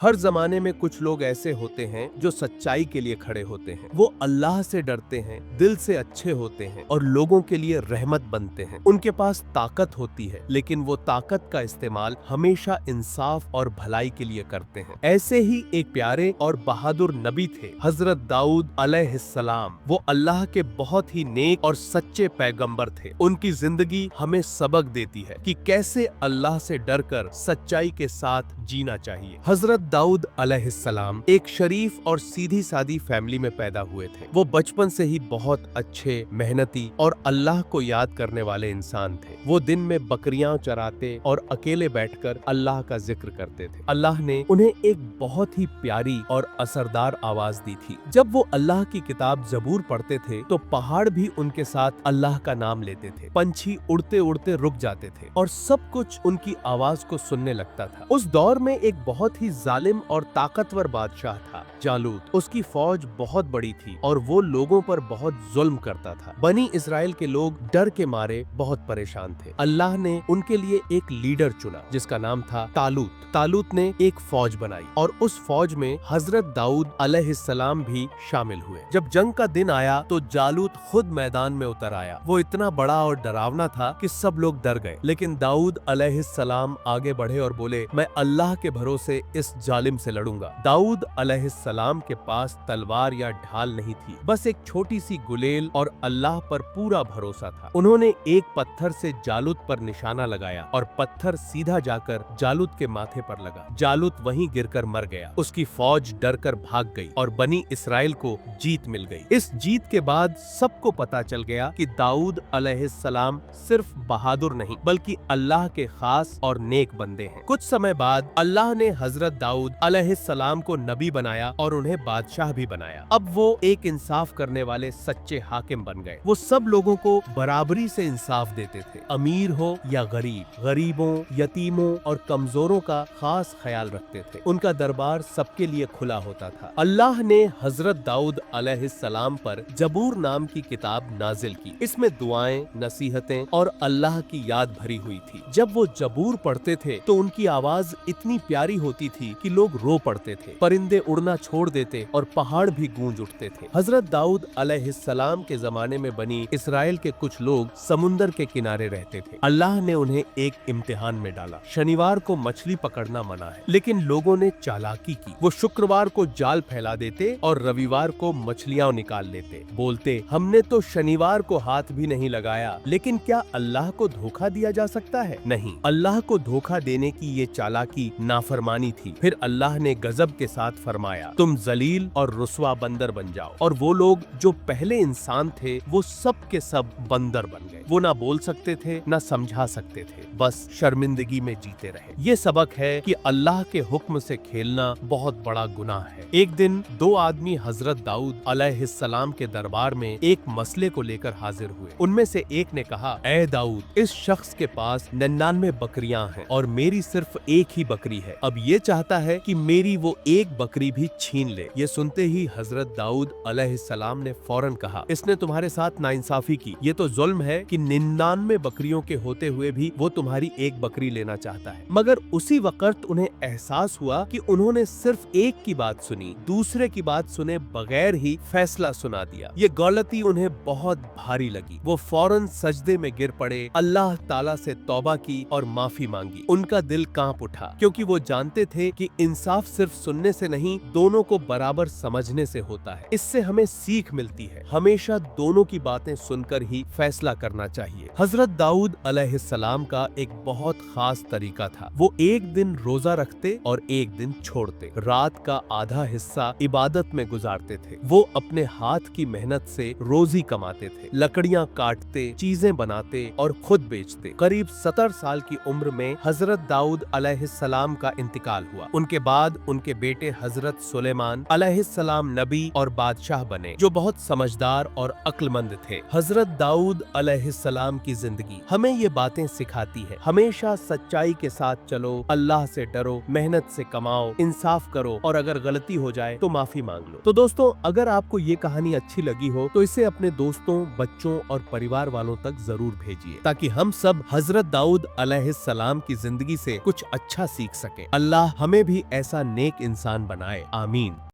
हर जमाने में कुछ लोग ऐसे होते हैं जो सच्चाई के लिए खड़े होते हैं। वो अल्लाह से डरते हैं, दिल से अच्छे होते हैं और लोगों के लिए रहमत बनते हैं। उनके पास ताकत होती है, लेकिन वो ताकत का इस्तेमाल हमेशा इंसाफ और भलाई के लिए करते हैं। ऐसे ही एक प्यारे और बहादुर नबी थे, हजरत दाऊद अलैहिस्सलाम। वो अल्लाह के बहुत ही नेक और सच्चे पैगंबर थे। उनकी जिंदगी हमें सबक देती है कि कैसे अल्लाह से डरकर सच्चाई के साथ जीना चाहिए। हजरत दाऊद अलैहिस्सलाम एक शरीफ और सीधी सादी फैमिली में पैदा हुए थे। वो बचपन से ही बहुत अच्छे, मेहनती और अल्लाह को याद करने वाले इंसान थे। वो दिन में बकरियां चराते और अकेले बैठकर अल्लाह का जिक्र करते थे। अल्लाह ने उन्हें एक बहुत ही प्यारी और असरदार आवाज दी थी। जब वो अल्लाह की किताब जबूर पढ़ते थे तो पहाड़ भी उनके साथ अल्लाह का नाम लेते थे। पंछी उड़ते उड़ते रुक जाते थे और सब कुछ उनकी आवाज को सुनने लगता था। उस दौर में एक बहुत ही जालिम और ताकतवर बादशाह था, जालूत। उसकी फौज बहुत बड़ी थी और वो लोगों पर बहुत जुल्म करता था। बनी इस्राएल के लोग डर के मारे बहुत परेशान थे। अल्लाह ने उनके लिए एक लीडर चुना जिसका नाम था तालूत। तालूत ने एक फौज बनाई और उस फौज में हजरत दाऊद अलैहिस्सलाम भी शामिल हुए। जब जंग का दिन आया तो जालूत खुद मैदान में उतर आया। वो इतना बड़ा और डरावना था कि सब लोग डर गए, लेकिन दाऊद अलैहिस्सलाम आगे बढ़े और बोले, मैं अल्लाह के भरोसे इस जालिम से लड़ूंगा। दाऊद अलैहिस्सलाम के पास तलवार या ढाल नहीं थी, बस एक छोटी सी गुलेल और अल्लाह पर पूरा भरोसा था। उन्होंने एक पत्थर से जालूत पर निशाना लगाया और पत्थर सीधा जाकर जालूत के माथे पर लगा। जालूत वहीं गिरकर मर गया। उसकी फौज डरकर भाग गई और बनी इस्राएल को जीत मिल गई। इस जीत के बाद सबको पता चल गया कि दाऊद अलैहिस्सलाम सिर्फ बहादुर नहीं बल्कि अल्लाह के खास और नेक बंदे हैं। कुछ समय बाद अल्लाह ने हजरत दाऊद अलैहिस्सलाम को नबी बनाया और उन्हें बादशाह भी बनाया। अब वो एक इंसाफ करने वाले सच्चे हाकिम बन गए। वो सब लोगों को बराबरी से इंसाफ देते थे, अमीर हो या गरीब, गरीबों, यतीमों और कमजोरों का खास ख्याल रखते थे। उनका दरबार सबके लिए खुला होता था। अल्लाह ने हजरत दाऊद अलैहिस्सलाम पर जबूर नाम की किताब नाजिल की। इसमें दुआएं, नसीहतें और अल्लाह की याद भरी हुई थी। जब वो जबूर पढ़ते थे तो उनकी आवाज इतनी प्यारी होती थी कि लोग रो पड़ते थे, परिंदे उड़ना छोड़ देते और पहाड़ भी गूंज उठते थे। हजरत दाऊद अलैहिस्सलाम के जमाने में बनी इस्राएल के कुछ लोग समुंदर के किनारे रहते थे। अल्लाह ने उन्हें एक इम्तिहान में डाला। शनिवार को मछली पकड़ना मना है, लेकिन लोगों ने चालाकी की। वो शुक्रवार को जाल फैला देते और रविवार को मछलियां निकाल लेते। बोलते, हमने तो शनिवार को हाथ भी नहीं लगाया, लेकिन क्या अल्लाह को धोखा दिया जा सकता है? नहीं, अल्लाह को धोखा देने की ये चालाकी नाफरमानी थी। फिर अल्लाह ने गजब के साथ फरमाया, तुम जलील और रुस्वा बंदर बन जाओ। और वो लोग जो पहले इंसान थे वो सब के सब बंदर बन गए। वो ना बोल सकते थे, ना समझा सकते थे, बस शर्मिंदगी में जीते रहे। ये सबक है कि अल्लाह के हुक्म से खेलना बहुत बड़ा गुनाह है। एक दिन दो आदमी हजरत दाऊद अलैहिस्सलाम के दरबार में एक मसले को लेकर हाजिर हुए। उनमें से एक ने कहा, ए दाऊद, इस शख्स के पास 99 बकरियां हैं और मेरी सिर्फ एक ही बकरी है। अब ये चाहता है कि मेरी वो एक बकरी भी छीन ले। ये सुनते ही हजरत दाऊद अलैहिस्सलाम ने फौरन कहा, इसने तुम्हारे साथ नाइंसाफी की। ये तो जुल्म है कि 99 बकरियों के होते हुए भी वो तुम्हारी एक बकरी लेना चाहता है। मगर उसी वक्त उन्हें एहसास हुआ कि उन्होंने सिर्फ एक की बात सुनी, दूसरे की बात सुने बगैर ही फैसला सुना दिया। ये गलती उन्हें बहुत भारी लगी। वो फौरन सजदे में गिर पड़े, अल्लाह ताला से तौबा की और माफी मांगी। उनका दिल कांप उठा, क्योंकि वो जानते थे कि इंसाफ सिर्फ सुनने से नहीं, दोनों को बराबर समझने से होता है। इससे हमें सीख मिलती है, हमेशा दोनों की बातें सुनकर ही फैसला करना चाहिए। हजरत दाऊद अलैहिस्सलाम का एक बहुत खास तरीका था। वो एक दिन रोजा रखते और एक दिन छोड़ते। रात का आधा हिस्सा इबादत में गुजारते थे। वो अपने हाथ की मेहनत से रोजी कमाते थे, लकड़ियां काटते, चीजें बनाते और खुद बेचते। करीब 70 साल की उम्र में हजरत दाऊद अलैहिस्सलाम का इंतकाल हुआ। उनके बाद उनके बेटे हजरत सुलेमान अलैहिस्सलाम नबी और बादशाह बने, जो बहुत समझदार और अक्लमंद थे। हजरत दाऊद अलैहिस्सलाम की जिंदगी हमें ये बातें सिखाती है, हमेशा सच्चाई के साथ चलो, अल्लाह से डरो, मेहनत से कमाओ, इंसाफ करो और अगर गलती हो जाए तो माफी मांग लो। तो दोस्तों, अगर आपको ये कहानी अच्छी लगी हो तो इसे अपने दोस्तों, बच्चों और परिवार वालों तक जरूर भेजिए, ताकि हम सब हजरत दाऊद अलैहिस्सलाम की जिंदगी से कुछ अच्छा सीख सकें। अल्लाह हमें भी ऐसा नेक इंसान बनाए। आमीन।